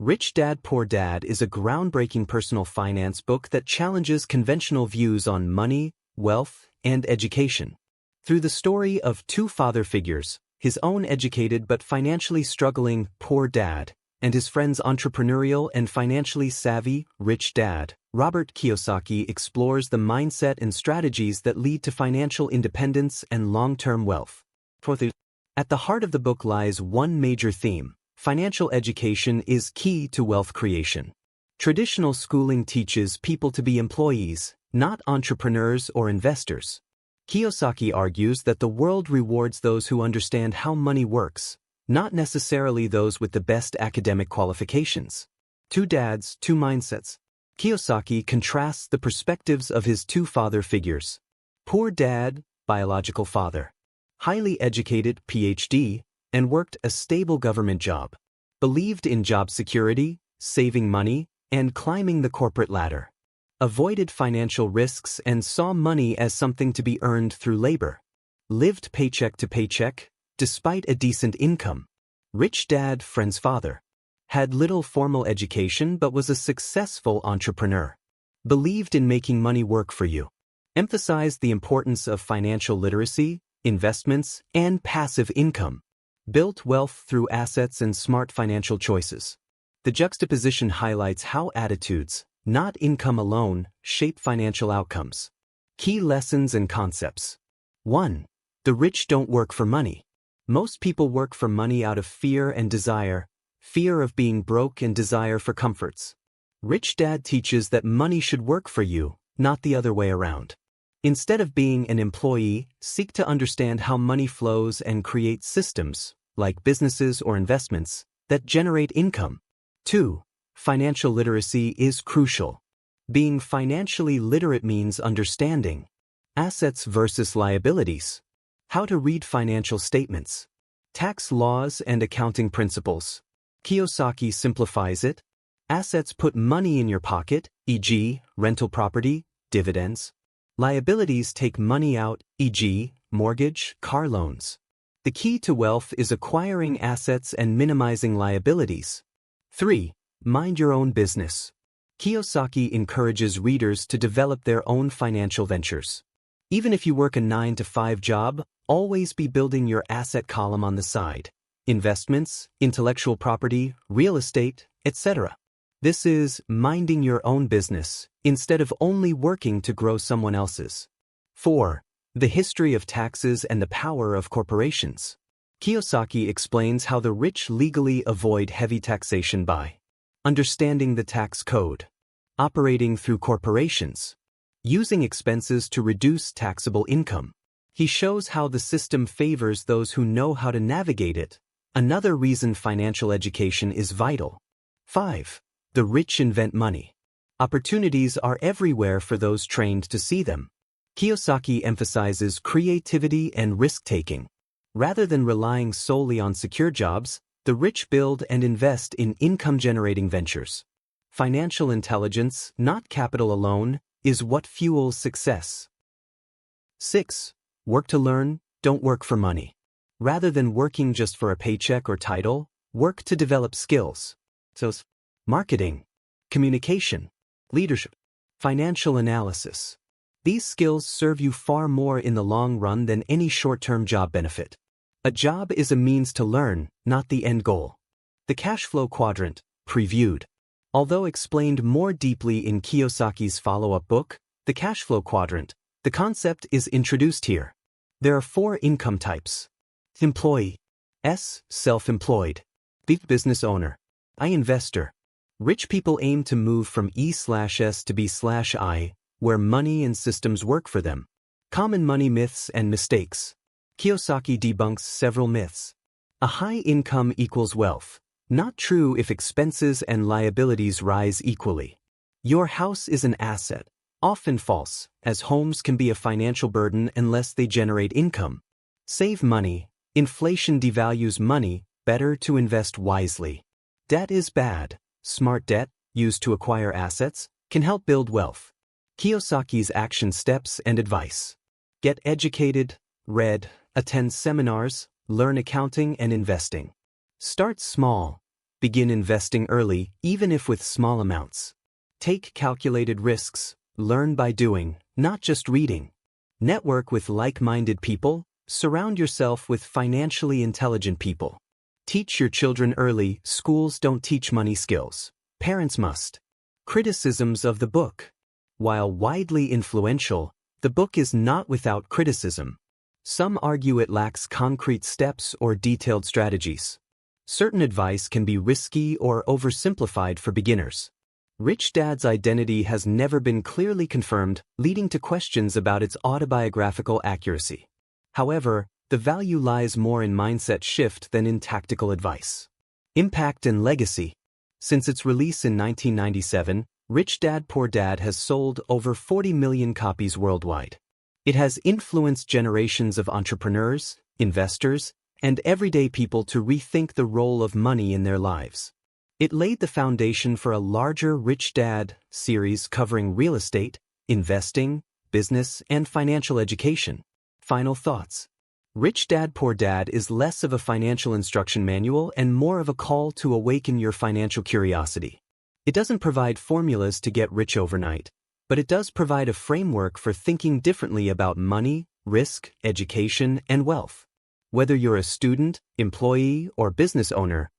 Rich Dad, Poor Dad is a groundbreaking personal finance book that challenges conventional views on money, wealth, and education. Through the story of two father figures, his own educated but financially struggling poor dad, and his friend's entrepreneurial and financially savvy rich dad, Robert Kiyosaki explores the mindset and strategies that lead to financial independence and long-term wealth. At the heart of the book lies one major theme: financial education is key to wealth creation. Traditional schooling teaches people to be employees, not entrepreneurs or investors. Kiyosaki argues that the world rewards those who understand how money works, not necessarily those with the best academic qualifications. Two dads, two mindsets. Kiyosaki contrasts the perspectives of his two father figures. Poor dad, biological father. Highly educated, PhD, and worked a stable government job. Believed in job security, saving money, and climbing the corporate ladder. Avoided financial risks and saw money as something to be earned through labor. Lived paycheck to paycheck, despite a decent income. Rich dad, friend's father. Had little formal education but was a successful entrepreneur. Believed in making money work for you. Emphasized the importance of financial literacy, investments, and passive income. Built wealth through assets and smart financial choices. The juxtaposition highlights how attitudes, not income alone, shape financial outcomes. Key lessons and concepts. 1. The rich don't work for money. Most people work for money out of fear and desire, fear of being broke and desire for comforts. Rich Dad teaches that money should work for you, not the other way around. Instead of being an employee, seek to understand how money flows and create systems, like businesses or investments, that generate income. 2. Financial literacy is crucial. Being financially literate means understanding assets versus liabilities, how to read financial statements, tax laws and accounting principles. Kiyosaki simplifies it. Assets put money in your pocket, e.g., rental property, dividends. Liabilities take money out, e.g., mortgage, car loans. The key to wealth is acquiring assets and minimizing liabilities. 3. Mind your own business. Kiyosaki encourages readers to develop their own financial ventures. Even if you work a 9-to-5 job, always be building your asset column on the side. Investments, intellectual property, real estate, etc. This is minding your own business, instead of only working to grow someone else's. 4. The history of taxes and the power of corporations. Kiyosaki explains how the rich legally avoid heavy taxation by understanding the tax code, operating through corporations, using expenses to reduce taxable income. He shows how the system favors those who know how to navigate it, another reason financial education is vital. 5. The rich invent money. Opportunities are everywhere for those trained to see them. Kiyosaki emphasizes creativity and risk-taking. Rather than relying solely on secure jobs, the rich build and invest in income-generating ventures. Financial intelligence, not capital alone, is what fuels success. 6. Work to learn, don't work for money. Rather than working just for a paycheck or title, work to develop skills. So, marketing, communication, leadership, financial analysis. These skills serve you far more in the long run than any short-term job benefit. A job is a means to learn, not the end goal. The cash flow quadrant, previewed. Although explained more deeply in Kiyosaki's follow-up book, The Cash Flow Quadrant, the concept is introduced here. There are 4 income types. Employee. S. Self-employed. B. Business owner. I. Investor. Rich people aim to move from E/S to B/I, where money and systems work for them. Common money myths and mistakes. Kiyosaki debunks several myths. A high income equals wealth. Not true if expenses and liabilities rise equally. Your house is an asset. Often false, as homes can be a financial burden unless they generate income. Save money. Inflation devalues money, better to invest wisely. Debt is bad. Smart debt, used to acquire assets, can help build wealth. Kiyosaki's action steps and advice. Get educated, read, attend seminars, learn accounting and investing. Start small. Begin investing early, even if with small amounts. Take calculated risks. Learn by doing, not just reading. Network with like-minded people. Surround yourself with financially intelligent people. Teach your children early. Schools don't teach money skills. Parents must. Criticisms of the book. While widely influential, the book is not without criticism. Some argue it lacks concrete steps or detailed strategies. Certain advice can be risky or oversimplified for beginners. Rich Dad's identity has never been clearly confirmed, leading to questions about its autobiographical accuracy. However, the value lies more in mindset shift than in tactical advice. Impact and legacy. Since its release in 1997, Rich Dad Poor Dad has sold over 40 million copies worldwide. It has influenced generations of entrepreneurs, investors, and everyday people to rethink the role of money in their lives. It laid the foundation for a larger Rich Dad series covering real estate, investing, business, and financial education. Final thoughts. Rich Dad Poor Dad is less of a financial instruction manual and more of a call to awaken your financial curiosity. It doesn't provide formulas to get rich overnight, but it does provide a framework for thinking differently about money, risk, education, and wealth. Whether you're a student, employee, or business owner,